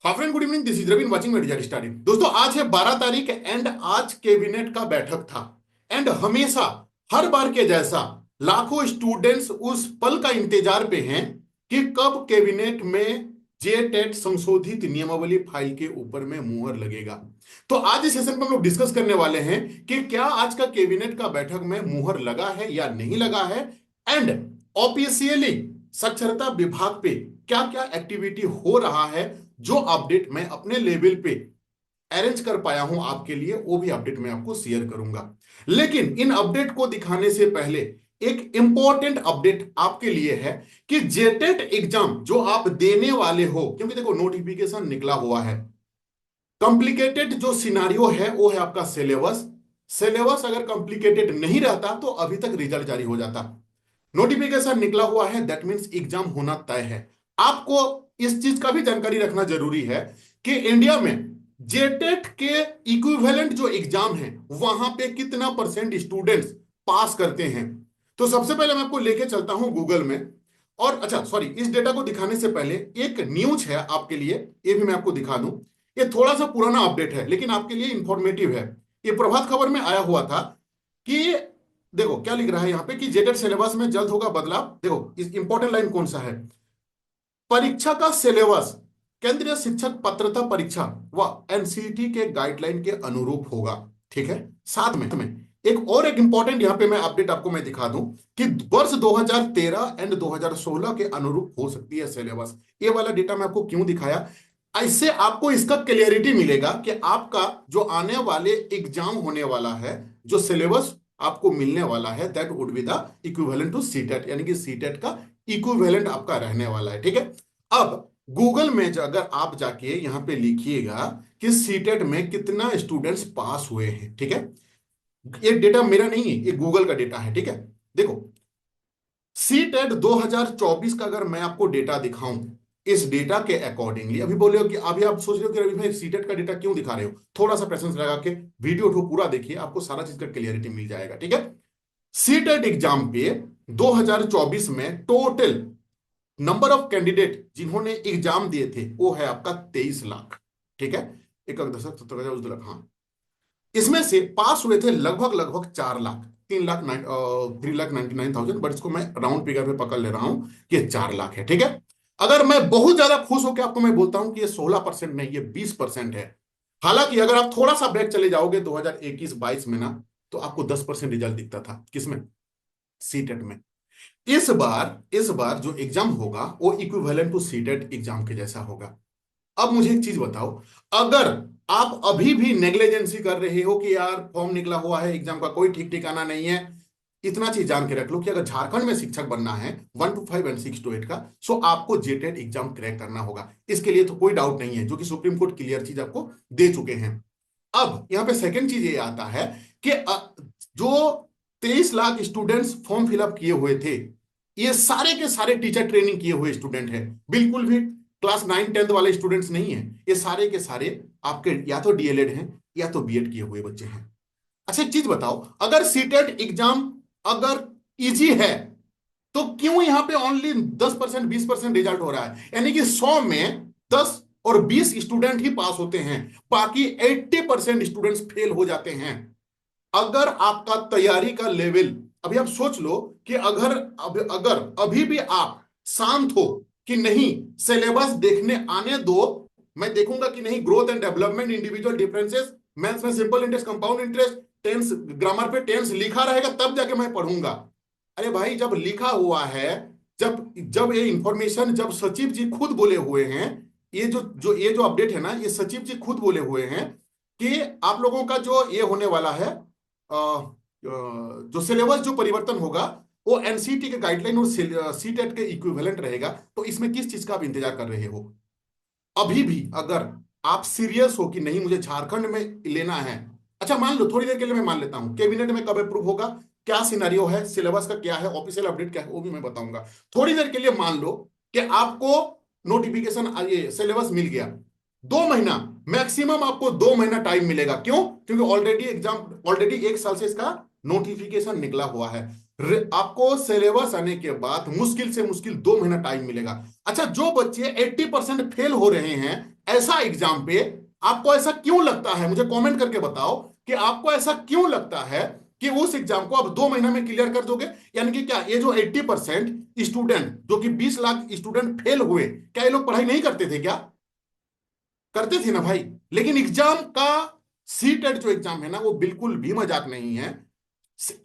Hi friend, good evening. This is Ravin watching media study. दोस्तों, आज है 12 तारीख एंड आज कैबिनेट का बैठक था। एंड हमेशा हर बार के जैसा लाखों स्टूडेंट्स उस पल का इंतजार पे हैं कि कब कैबिनेट में जे टेट संशोधित नियमावली फाइल के ऊपर में मुहर लगेगा। तो आज इस सेशन में हम लोग डिस्कस करने वाले हैं कि क्या आज का कैबिनेट का बैठक में मुहर लगा है या नहीं लगा है। एंड ऑफिशियली साक्षरता विभाग पे क्या क्या एक्टिविटी हो रहा है, जो अपडेट मैं अपने लेवल पे अरेंज कर पाया हूं आपके लिए, वो भी अपडेट मैं आपको शेयर करूंगा। लेकिन इन अपडेट को दिखाने से पहले एक इंपॉर्टेंट अपडेट आपके लिए है कि जेटेट एग्जाम जो आप देने वाले हो, क्योंकि देखो नोटिफिकेशन निकला हुआ है। कॉम्प्लिकेटेड जो सिनारियो है वो है आपका सिलेबस। सिलेबस अगर कॉम्प्लिकेटेड नहीं रहता तो अभी तक रिजल्ट जारी हो जाता। नोटिफिकेशन निकला हुआ है, दैट मीन्स एग्जाम होना तय है। आपको इस चीज का भी जानकारी रखना जरूरी है कि इंडिया में जेटेट के इक्विवेलेंट जो एग्जाम है वहां पे कितना परसेंट स्टूडेंट्स पास करते हैं। तो सबसे पहले मैं आपको लेके चलता हूं गूगल में। और अच्छा सॉरी, इस डेटा को दिखाने से पहले एक न्यूज है आपके लिए, ये भी मैं आपको दिखा दूं। ये थोड़ा सा पुराना अपडेट है लेकिन आपके लिए इंफॉर्मेटिव है। ये प्रभात खबर में आया हुआ था कि देखो क्या लिख रहा है यहां पे कि जेटेट सिलेबस में जल्द होगा बदलाव। देखो इस इंपॉर्टेंट लाइन कौन सा है, परीक्षा का सिलेबस केंद्रीय शिक्षक पात्रता परीक्षा व एनसीटी के गाइडलाइन के अनुरूप होगा। ठीक है, साथ में एक इंपॉर्टेंट यहां पे मैं अपडेट आपको मैं दिखा दूं कि वर्ष 2013 एंड 2016 के अनुरूप हो सकती है सिलेबस। ये वाला डेटा मैं आपको क्यों दिखाया, इससे आपको इसका क्लियरिटी मिलेगा कि आपका जो आने वाले एग्जाम होने वाला है, जो सिलेबस आपको मिलने वाला है, that would be the equivalent to CTET, यानी कि सीटेट का इक्विवेलेंट आपका रहने वाला है। ठीक है, अब गूगल में अगर आप जाके यहां पे लिखिएगा कि सीटेट में कितना स्टूडेंट्स पास हुए हैं। ठीक है, ये डेटा मेरा नहीं है, ये गूगल का डेटा है। ठीक है, देखो सीटेट 2024 का अगर मैं आपको डेटा दिखाऊं, इस डेटा के अकॉर्डिंगली अभी बोले हो कि अभी आप सोच रहे हो कि रवि भाई सीटेट का डेटा क्यों दिखा रहे हो, थोड़ा सा पेशेंस लगा के वीडियो को पूरा देखिए, आपको सारा चीज का क्लियरिटी मिल जाएगा। ठीक है, सीटेट एग्जाम पे 2024 में टोटल नंबर ऑफ कैंडिडेट जिन्होंने एग्जाम दिए थे वो है आपका 23 लाख। ठीक है, 1,10,70,000 हाँ, इसमें से पास हुए थे लगभग लगभग 4 लाख, 3,99,000, बट इसको मैं राउंड फिगर में पकड़ ले रहा हूं कि 4 लाख है। ठीक है, अगर मैं बहुत ज्यादा खुश होकर आपको मैं बोलता हूं कि ये 16% नहीं, ये 20% है। हालांकि अगर आप थोड़ा सा बैक चले जाओगे 2021-22 में ना, तो आपको 10% रिजल्ट दिखता था। किसमें? सीटेट में। इस बार जो एग्जाम होगा वो इक्विवेलेंट टू सीटेट एग्जाम के जैसा होगा। अब मुझे एक चीज बताओ, अगर आप अभी भी नेग्लिजेंसी कर रहे हो कि यार फॉर्म निकला हुआ है, एग्जाम का कोई ठीक ठिकाना नहीं है, इतना चीज जान के रख लो कि अगर झारखंड में शिक्षक बनना है 1 to 5 एंड 6 to 8 का, सो आपको जेटेट एग्जाम क्रैक करना होगा। इसके लिए तो कोई डाउट नहीं है, जो कि सुप्रीम कोर्ट क्लियर चीज आपको दे चुके हैं। अब यहां पे सेकंड चीज ये आता है कि जो 23 लाख स्टूडेंट्स फॉर्म फिलअप किए हुए थे, ये सारे के सारे टीचर ट्रेनिंग किए हुए स्टूडेंट हैं, बिल्कुल भी क्लास 9-10 वाले स्टूडेंट्स नहीं है। ये सारे के सारे आपके या तो डीएलएड हैं या तो बीएड किए हुए बच्चे हैं। अच्छा एक चीज बताओ, अगर सीटेट एग्जाम अगर इजी है तो क्यों यहां पे ओनली 10% 20% रिजल्ट हो रहा है, यानी कि 100 में 10 और 20 स्टूडेंट ही पास होते हैं, बाकी 80% स्टूडेंट्स फेल हो जाते हैं। अगर आपका तैयारी का लेवल, अभी आप सोच लो कि अगर अभी भी आप शांत हो कि नहीं सिलेबस देखने आने दो, मैं देखूंगा कि नहीं growth and development, individual differences, maths में simple interest, compound interest, tense grammar पे टेंस लिखा रहेगा तब जाके मैं पढ़ूंगा। अरे भाई जब लिखा हुआ है, जब जब ये इंफॉर्मेशन जब सचिव जी खुद बोले हुए हैं, ये जो अपडेट है ना, ये सचिव जी खुद बोले हुए हैं कि आप लोगों का जो ये होने वाला है, जो सिलेबस जो परिवर्तन होगा वो एनसीटी के गाइडलाइन और सीटेट के इक्विवेलेंट रहेगा। तो इसमें किस चीज का आप इंतजार कर रहे हो? अभी भी अगर आप सीरियस हो कि नहीं मुझे झारखंड में लेना है, अच्छा मान लो थोड़ी देर के लिए मैं मान लेता हूं कैबिनेट में कब अप्रूव होगा, क्या सिनेरियो है, सिलेबस का क्या है, ऑफिशियल अपडेट क्या है, वो भी मैं बताऊंगा। थोड़ी देर के लिए मान लो कि आपको नोटिफिकेशन, ये सिलेबस मिल गया, 2 महीना मैक्सिमम आपको 2 महीना टाइम मिलेगा। क्यों? क्योंकि ऑलरेडी 1 साल से इसका नोटिफिकेशन निकला हुआ है। आपको सिलेबस आने के बाद मुश्किल से मुश्किल 2 महीना टाइम मिलेगा। अच्छा, जो बच्चे 80% फेल हो रहे हैं ऐसा एग्जाम पे, आपको ऐसा क्यों लगता है, मुझे कमेंट करके बताओ कि आपको ऐसा क्यों लगता है कि उस एग्जाम को आप 2 महीना में क्लियर कर दोगे? यानी कि क्या ये जो 80% स्टूडेंट, जो कि 20 लाख स्टूडेंट फेल हुए, क्या ये लोग पढ़ाई नहीं करते थे? क्या करते थे ना भाई। लेकिन एग्जाम का सीटेट जो एग्जाम है ना, वो बिल्कुल भी मजाक नहीं है।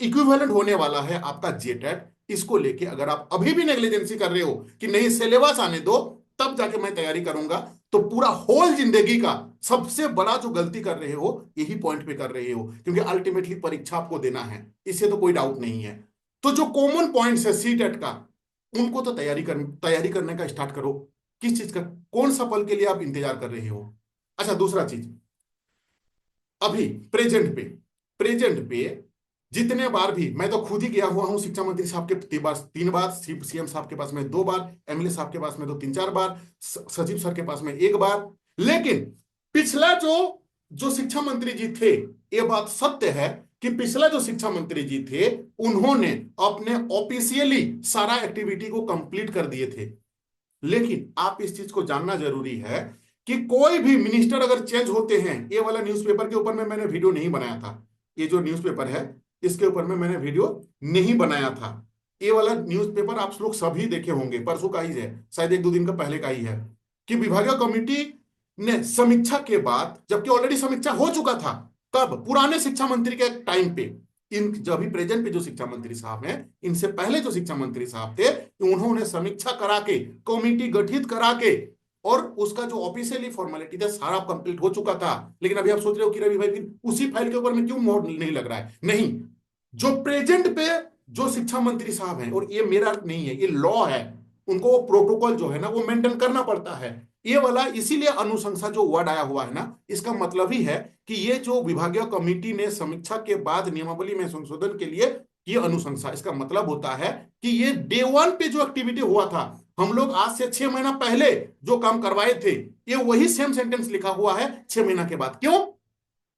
इक्विवेलेंट होने वाला है आपका जेटेट। इसको लेके अगर आप अभी भी नेग्लिजेंसी कर रहे हो कि नहीं सिलेबस आने दो तब जाके मैं तैयारी करूंगा, तो पूरा होल जिंदगी का सबसे बड़ा जो गलती कर रहे हो यही पॉइंट पे कर रहे हो, क्योंकि अल्टीमेटली परीक्षा आपको देना है, इससे तो कोई डाउट नहीं है। तो जो कॉमन पॉइंट्स है सीटेट का, उनको तो तैयारी करने का स्टार्ट करो। किस चीज का, कौन सा पल के लिए आप इंतजार कर रहे हो? अच्छा, दूसरा चीज, अभी प्रेजेंट पे जितने बार भी, मैं तो खुद ही गया हुआ हूं शिक्षा मंत्री साहब के 3 बार, सीएम साहब के पास में 2 बार, एमएलए साहब के पास में तो 3-4 बार, सचिव सर के पास में 1 बार। लेकिन पिछला जो जो शिक्षा मंत्री जी थे, ये बात सत्य है कि पिछला जो शिक्षा मंत्री जी थे, उन्होंने अपने ऑफिशियली सारा एक्टिविटी को कंप्लीट कर दिए थे। लेकिन आप इस चीज को जानना जरूरी है कि कोई भी मिनिस्टर अगर चेंज होते हैं, ये वाला न्यूज़पेपर के ऊपर में मैंने वीडियो नहीं बनाया था, ये जो न्यूज़पेपर है इसके ऊपर में मैंने वीडियो नहीं बनाया था। ये वाला न्यूज़पेपर आप लोग सभी देखे होंगे, परसों का ही है, शायद 1-2 दिन का पहले का ही है, कि विभागीय कमेटी ने समीक्षा के बाद, जबकि ऑलरेडी समीक्षा हो चुका था, तब पुराने शिक्षा मंत्री के टाइम पे, इन जो अभी प्रेजेंट पे जो शिक्षा मंत्री साहब हैं, इनसे पहले जो शिक्षा मंत्री साहब थे, उन्होंने समीक्षा करा के, कमेटी गठित करा के, और उसका जो ऑफिशियली फॉर्मेलिटी था सारा कंप्लीट हो चुका था। लेकिन अभी आप सोच रहे हो कि रवि भाई फिर उसी फाइल के ऊपर में क्यों मोहर नहीं लग रहा है? नहीं, जो प्रेजेंट पे जो शिक्षा मंत्री साहब हैं, और ये मेरा नहीं है, ये लॉ है, उनको वो प्रोटोकॉल जो है ना वो मेंटेन करना पड़ता है। ये वाला इसीलिए अनुशंसा जो वर्ड आया हुआ है ना, इसका मतलब ही है कि ये जो विभागीय कमेटी ने समीक्षा के बाद नियमावली में संशोधन के लिए ये अनुशंसा, इसका मतलब होता है कि ये डे 1 पे जो एक्टिविटी हुआ था, हम लोग आज से 6 महीना पहले जो काम करवाए थे, ये वही सेम सेंटेंस लिखा हुआ है 6 महीना के बाद। क्यों?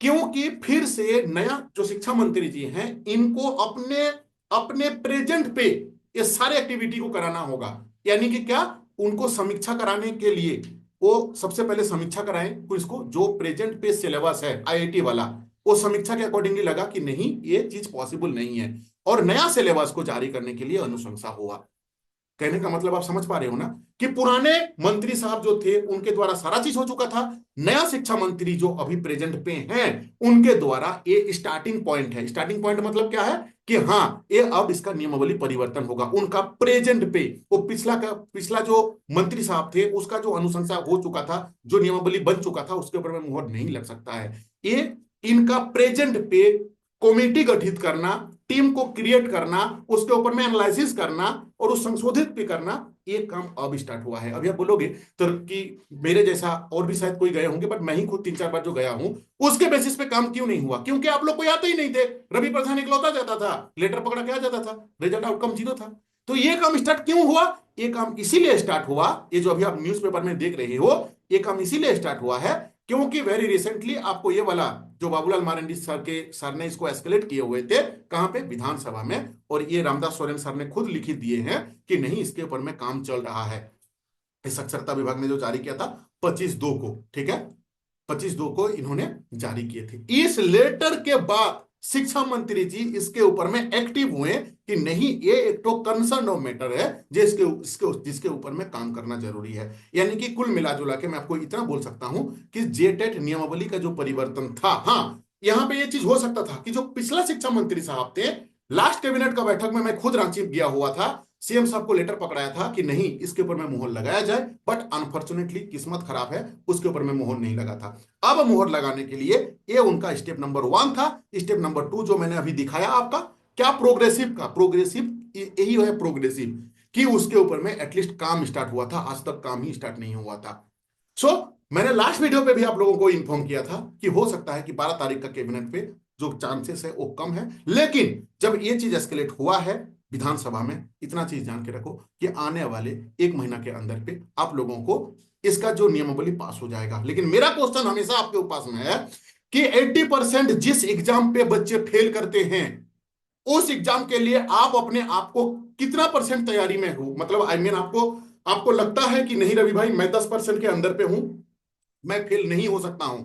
क्योंकि फिर से नया जो शिक्षा मंत्री जी हैं, इनको अपने अपने प्रेजेंट पे ये सारे एक्टिविटी को कराना होगा। यानी कि क्या, उनको समीक्षा कराने के लिए वो सबसे पहले समीक्षा कराएं, तो इसको जो प्रेजेंट पे सिलेबस है आईआईटी वाला, वो समीक्षा के अकॉर्डिंगली लगा कि नहीं ये चीज पॉसिबल नहीं है, और नया सिलेबस को जारी करने के लिए अनुशंसा हुआ। कहने का मतलब आप समझ पा रहे हो ना, कि पुराने मंत्री साहब जो थे उनके द्वारा सारा चीज हो चुका था, नया शिक्षा मंत्री जो अभी प्रेजेंट पे हैं उनके द्वारा ये स्टार्टिंग पॉइंट है। स्टार्टिंग पॉइंट मतलब क्या है कि हाँ, ये अब इसका नियमावली परिवर्तन होगा उनका प्रेजेंट पे। वो पिछला जो मंत्री साहब थे उसका जो अनुशंसा हो चुका था, जो नियमावली बन चुका था, उसके ऊपर में मुहर नहीं लग सकता है। ये इनका प्रेजेंट पे कमेटी गठित करना, टीम को क्रिएट करना, उसके ऊपर में एनालिसिस करना और उस संशोधित भी करना, ये काम अब स्टार्ट हुआ है। अभी आप बोलोगे तो कि मेरे जैसा और भी शायद कोई गए होंगे, बट मैं ही खुद 3-4 बार जो गया हूं, उसके बेसिस पे काम क्यों नहीं हुआ? क्योंकि आप लोग कोई आते ही नहीं थे। रवि प्रधान इकलौता जाता था, लेटर पकड़ा के आ जाता था, रिजल्ट आउटकम 0 था। तो ये काम स्टार्ट क्यों हुआ? ये काम इसीलिए स्टार्ट हुआ, ये जो अभी आप न्यूज़पेपर में देख रहे हो, ये काम इसीलिए स्टार्ट हुआ है क्योंकि वेरी रिसेंटली आपको ये वाला जो बाबूलाल मारंडी सर ने इसको एस्केलेट किए हुए थे, कहां पे? विधानसभा में। और ये रामदास सोरेन सर ने खुद लिखित दिए हैं कि नहीं, इसके ऊपर में काम चल रहा है। इस साक्षरता विभाग ने जो जारी किया था 25/2 को, ठीक है, 25/2 को इन्होंने जारी किए थे। इस लेटर के बाद शिक्षा मंत्री जी इसके ऊपर में एक्टिव हुए कि नहीं, ये एक तो कंसर्न ऑफ मैटर है जिसके ऊपर में काम करना जरूरी है। यानी कि कुल मिलाजुला के मैं आपको इतना बोल सकता हूं कि जेटेट नियमावली का जो परिवर्तन था, हाँ, यहां पे ये चीज हो सकता था कि जो पिछला शिक्षा मंत्री साहब थे, लास्ट कैबिनेट का बैठक में मैं खुद रांची गया हुआ था, सीएम साहब को लेटर पकड़ाया था कि नहीं इसके ऊपर में मोहर लगाया जाए, बट अनफॉर्चुनेटली किस्मत खराब है, उसके ऊपर में मोहर नहीं लगा था। अब मोहर लगाने के लिए ये उनका स्टेप नंबर 1 था। स्टेप नंबर 2 जो मैंने अभी दिखाया आपका, क्या? प्रोग्रेसिव यही है प्रोग्रेसिव, कि उसके ऊपर में एटलीस्ट काम स्टार्ट हुआ था। आज तक काम ही स्टार्ट नहीं हुआ था। मैंने लास्ट वीडियो पे भी आप लोगों को इन्फॉर्म किया था कि हो सकता है कि 12 तारीख का कैबिनेट पे जो चांसेस है वो कम है, लेकिन जब ये चीज एस्केलेट हुआ है विधानसभा में, इतना चीज जान के रखो कि आने वाले 1 महीना के अंदर पे आप लोगों को इसका जो नियमावली पास हो जाएगा। लेकिन मेरा क्वेश्चन हमेशा आपके पास में है कि 80% जिस एग्जाम पे बच्चे फेल करते हैं, उस एग्जाम के लिए आप अपने आप को कितना परसेंट तैयारी में हो, मतलब आई मीन आपको आपको लगता है कि नहीं रवि भाई मैं 10% के अंदर पे हूं, मैं फेल नहीं हो सकता हूं,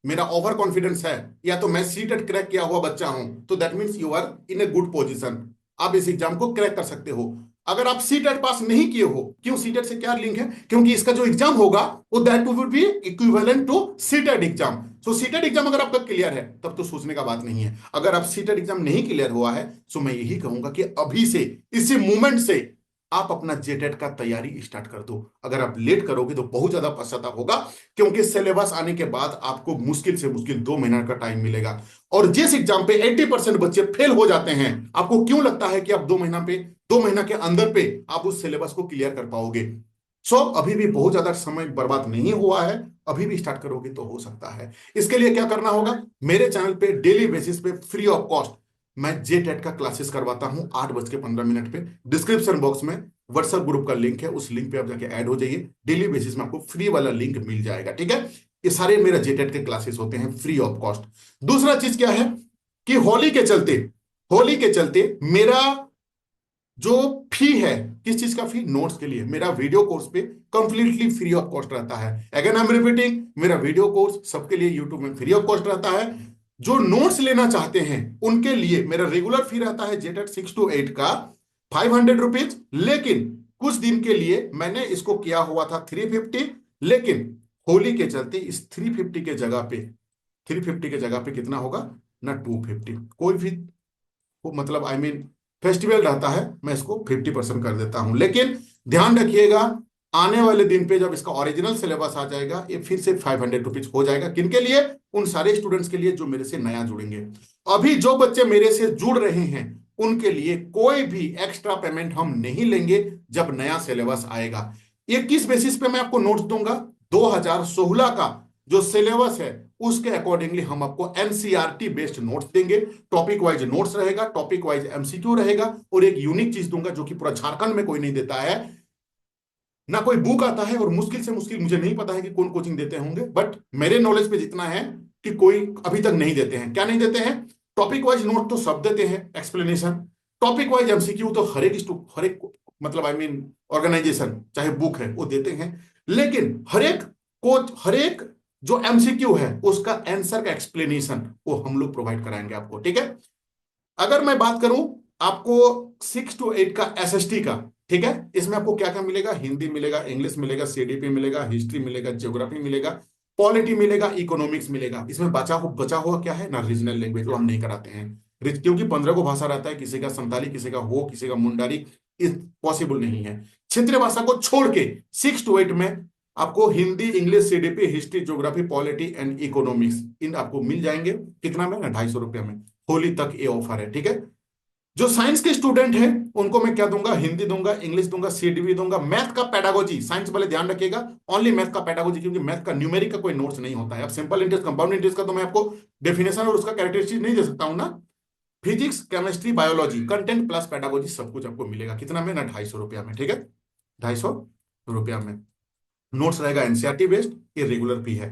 मेरा ओवर कॉन्फिडेंस है, या तो मैं सीटेट क्रैक किया हुआ बच्चा हूं, तो that means you are in a good position, आप इस एग्जाम को क्रैक कर सकते हो। अगर आप सीटेट पास नहीं किए हो, क्यों, सीटेट से क्या लिंक है, क्योंकि इसका जो एग्जाम होगा वो that would be equivalent to CTET exam. So CTET exam अगर आपका क्लियर है तब तो सोचने का बात नहीं है। अगर आप सीटेट एग्जाम नहीं क्लियर हुआ है तो मैं यही कहूंगा कि अभी से, इसी मोमेंट से आप अपना जेटेट का तैयारी स्टार्ट कर दो। अगर आप लेट करोगे तो बहुत ज्यादा पश्चाताप होगा, क्योंकि सिलेबस आने के बाद आपको मुश्किल से मुश्किल 2 महीना का टाइम मिलेगा। और जिस एग्जाम पे 80% बच्चे फेल हो जाते हैं, आपको क्यों लगता है कि आप 2 महीना के अंदर पे आप उस सिलेबस को क्लियर कर पाओगे? सो अभी भी बहुत ज्यादा समय बर्बाद नहीं हुआ है, अभी भी स्टार्ट करोगे तो हो सकता है। इसके लिए क्या करना होगा, मेरे चैनल पे डेली बेसिस पे फ्री ऑफ कॉस्ट मैं जेटेट का क्लासेस करवाता हूं 8:15 पे। डिस्क्रिप्शन बॉक्स में व्हाट्सएप ग्रुप का लिंक है, उस लिंक पे आप जाके ऐड हो जाइए, डेली बेसिस में आपको फ्री वाला लिंक मिल जाएगा, ठीक है। ये सारे मेरा जेटेट के क्लासेस होते हैं फ्री ऑफ कॉस्ट। दूसरा चीज क्या है कि होली के चलते मेरा जो फी है, किस चीज का फी, नोट्स के लिए, मेरा वीडियो कोर्स पे कंप्लीटली फ्री ऑफ कॉस्ट रहता है। अगेन आई एम रिपीटिंग, मेरा वीडियो कोर्स सबके लिए यूट्यूब में फ्री ऑफ कॉस्ट रहता है। जो नोट्स लेना चाहते हैं उनके लिए मेरा रेगुलर फी रहता है जेटेट 6 to 8 का 500 रुपीज, लेकिन कुछ दिन के लिए मैंने इसको किया हुआ था 350, लेकिन होली के चलते इस 350 के जगह पे, 350 के जगह पे कितना होगा ना, 250। कोई भी मतलब आई मीन फेस्टिवल रहता है मैं इसको 50% कर देता हूं, लेकिन ध्यान रखिएगा आने वाले दिन पे जब इसका ओरिजिनल सिलेबस आ जाएगा ये फिर से 500 रुपीज हो जाएगा। किनके लिए, उन सारे स्टूडेंट्स के लिए जो मेरे से नया जुड़ेंगे। अभी जो बच्चे मेरे से जुड़ रहे हैं उनके लिए कोई भी एक्स्ट्रा पेमेंट हम नहीं लेंगे जब नया सिलेबस आएगा। ये किस बेसिस पे मैं आपको नोट्स दूंगा, 2016 का जो सिलेबस है उसके अकॉर्डिंगली हम आपको एनसीईआरटी बेस्ड नोट्स देंगे। टॉपिक वाइज नोट्स रहेगा, टॉपिक वाइज एमसीक्यू रहेगा, और एक यूनिक चीज दूंगा जो कि पूरा झारखंड में कोई नहीं देता है, ना कोई बुक आता है, और मुश्किल से मुश्किल मुझे नहीं पता है कि कौन कोचिंग देते होंगे, बट मेरे नॉलेज पे जितना है कि कोई अभी तक नहीं देते हैं। क्या नहीं देते हैं, टॉपिक वाइज नोट तो सब देते हैं, एक्सप्लेनेशन, टॉपिक वाइज एमसीक्यू तो हर एक मतलब आई मीन ऑर्गेनाइजेशन चाहे बुक है वो देते हैं, लेकिन हर एक जो एमसीक्यू है उसका आंसर का एक्सप्लेनेशन वो हम लोग प्रोवाइड कराएंगे आपको, ठीक है। अगर मैं बात करूं आपको 6 to 8 का एसएसटी का, ठीक है, इसमें आपको क्या क्या मिलेगा, हिंदी मिलेगा, इंग्लिश मिलेगा, सीडीपी मिलेगा, हिस्ट्री मिलेगा, ज्योग्राफी मिलेगा, पॉलिटी मिलेगा, इकोनॉमिक्स मिलेगा। इसमें बचा हुआ क्या है ना, रीजनल लैंग्वेज, वो हम नहीं कराते हैं क्योंकि 15 को भाषा रहता है, किसी का संताली, किसी का हो, किसी का मुंडारी, पॉसिबल नहीं है। क्षेत्रीय भाषा को छोड़ के 6 to 8 में आपको Hindi, English, CDP, history, geography, polity and economics इन आपको मिल जाएंगे। कितना में ना, 250 रुपये में। होली तक ये ऑफर है, ठीक है। जो साइंस के स्टूडेंट हैं उनको मैं क्या दूंगा, हिंदी दूंगा, इंग्लिश दूंगा, सीडीपी दूंगा, मैथ का पेडागोजी, साइंस वाले ध्यान रखिएगा, ओनली मैथ का पेडागोजी, क्योंकि मैथ का न्यूमेरिक का कोई नोट्स नहीं होता है। अब सिंपल इंटरेस्ट, कंपाउंड इंटरेस्ट का तो मैं आपको डेफिनेशन और उसका कैरेक्टरिस्टिक नहीं दे सकता हूं ना। Physics, chemistry, biology, content plus pedagogy सब कुछ आपको मिलेगा। कितना में ना, 250 रुपया में, ठीक है, 250 रुपया में। नोट्स रहेगा एनसीईआरटी बेस्ड, ये रेगुलर फी है।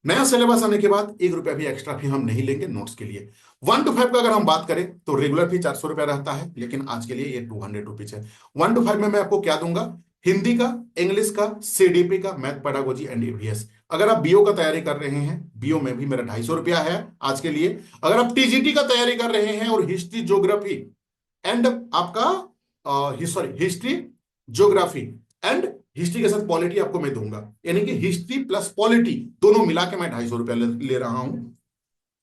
नया सिलेबस आने के बाद 1 रुपया भी एक्स्ट्रा फी हम नहीं लेंगे नोट्स के लिए। 1 to 5 का अगर हम बात करें तो रेगुलर फी 400 रुपया रहता है, लेकिन आज के लिए ये 200 रुपीज है। 1 to 5 में मैं आपको क्या दूंगा, हिंदी का, इंग्लिश का, सीडीपी का, मैथ पेडागोजी एंड ईवीएस। अगर आप बीओ का तैयारी कर रहे हैं, बीओ में भी मेरा 250 रुपया है आज के लिए। अगर आप टीजीटी का तैयारी कर रहे हैं और हिस्ट्री, ज्योग्राफी एंड आपका हिस्ट्री, ज्योग्राफी एंड हिस्ट्री के साथ पॉलिटी आपको मैं दूंगा, यानी कि हिस्ट्री प्लस पॉलिटी दोनों मिला के मैं 250 रुपया ले रहा हूं।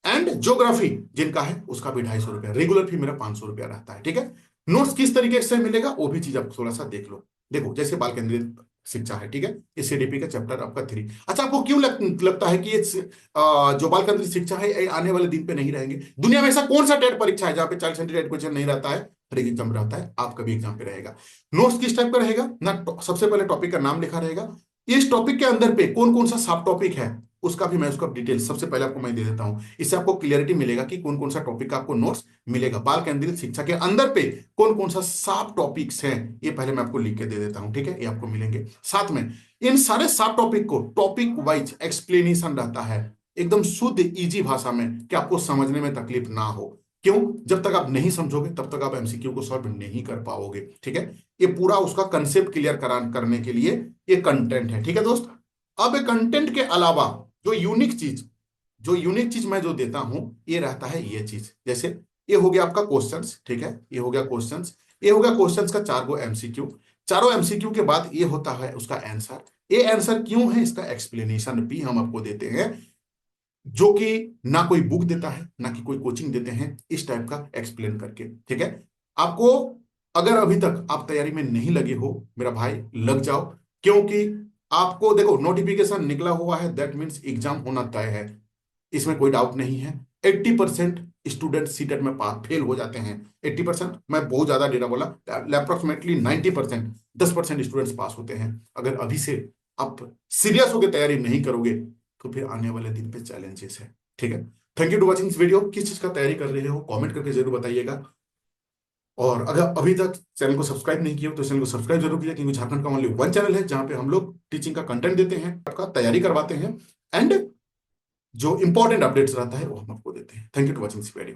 एंड ज्योग्राफी जिनका है उसका भी 250 रुपया। रेगुलर फी मेरा 500 रुपया रहता है, ठीक है। नोट्स किस तरीके से मिलेगा वो भी चीज आप थोड़ा सा देख लो। देखो जैसे बाल केंद्रित शिक्षा है, ठीक है, ये सीडीपी का चैप्टर आपका 3। अच्छा, आपको क्यों लगता है कि ये जो बाल केंद्रित शिक्षा है ये आने वाले दिन पे नहीं रहेंगे? दुनिया में ऐसा कौन सा टेट परीक्षा है जहां पे चाइल्ड सेंटर्ड एजुकेशन नहीं रहता है? हर एक एग्जाम रहता है, आपका भी एग्जाम पे रहेगा। नोट्स किस टाइप का रहेगा ना, सबसे पहले टॉपिक का नाम लिखा रहेगा, इस टॉपिक के अंदर पे कौन कौन सा सब टॉपिक है उसका भी मैं उसका डिटेल सबसे पहले आपको मैं दे देता हूं। इससे आपको क्लियरिटी मिलेगा कि कौन कौन सा टॉपिक का आपको नोट्स मिलेगा। बाल केंद्रित शिक्षा के अंदर पे कौन कौन सा सब टॉपिक्स हैं ये पहले मैं आपको लिख के दे देता हूं, ठीक है, ये आपको मिलेंगे। साथ में इन सारे सब टॉपिक को टॉपिक वाइज एक्सप्लेनेशन रहता है, एकदम शुद्ध इजी भाषा में कि आपको समझने में तकलीफ ना हो। क्यों? जब तक आप नहीं समझोगे तब तक आप एमसीक्यू को सॉल्व नहीं कर पाओगे। ठीक है, ये पूरा उसका कंसेप्ट क्लियर करने के लिए ये कंटेंट है। ठीक है दोस्त, अब कंटेंट के अलावा जो यूनिक चीज मैं जो देता हूं ये रहता है ये चीज। जैसे ये हो गया आपका क्वेश्चंस, ठीक है, ये हो गया क्वेश्चंस, ये हो गया क्वेश्चंस का 4 एमसीक्यू। चारों एमसीक्यू के बाद ये होता है उसका आंसर। ये आंसर क्यों है इसका एक्सप्लेनेशन भी हम आपको देते हैं, जो कि ना कोई बुक देता है ना कि कोई कोचिंग देते हैं, इस टाइप का एक्सप्लेन करके। ठीक है, आपको अगर अभी तक आप तैयारी में नहीं लगे हो मेरा भाई, लग जाओ। क्योंकि आपको देखो नोटिफिकेशन निकला हुआ है, दैट मीन्स एग्जाम होना तय है, इसमें कोई डाउट नहीं है। 80% स्टूडेंट सीटेट में पास फेल हो जाते हैं। 80%, मैं बहुत ज्यादा डेटा बोला, अप्रोक्सीमेटली 90%, 10% स्टूडेंट्स पास होते हैं। अगर अभी से आप सीरियस होकर तैयारी नहीं करोगे तो फिर आने वाले दिन पे चैलेंजेस है। ठीक है, thank you to watching this video. किस चीज का तैयारी कर रहे हो कमेंट करके जरूर बताइएगा। और अगर अभी तक चैनल को सब्सक्राइब नहीं किया तो चैनल को सब्सक्राइब जरूर कीजिए, क्योंकि झारखंड का ओनली वन चैनल है जहां पे हम लोग टीचिंग का कंटेंट देते हैं, आपका तैयारी करवाते हैं, एंड जो इंपॉर्टेंट अपडेट्स रहता है वो हम आपको देते हैं। Thank you to watching this video.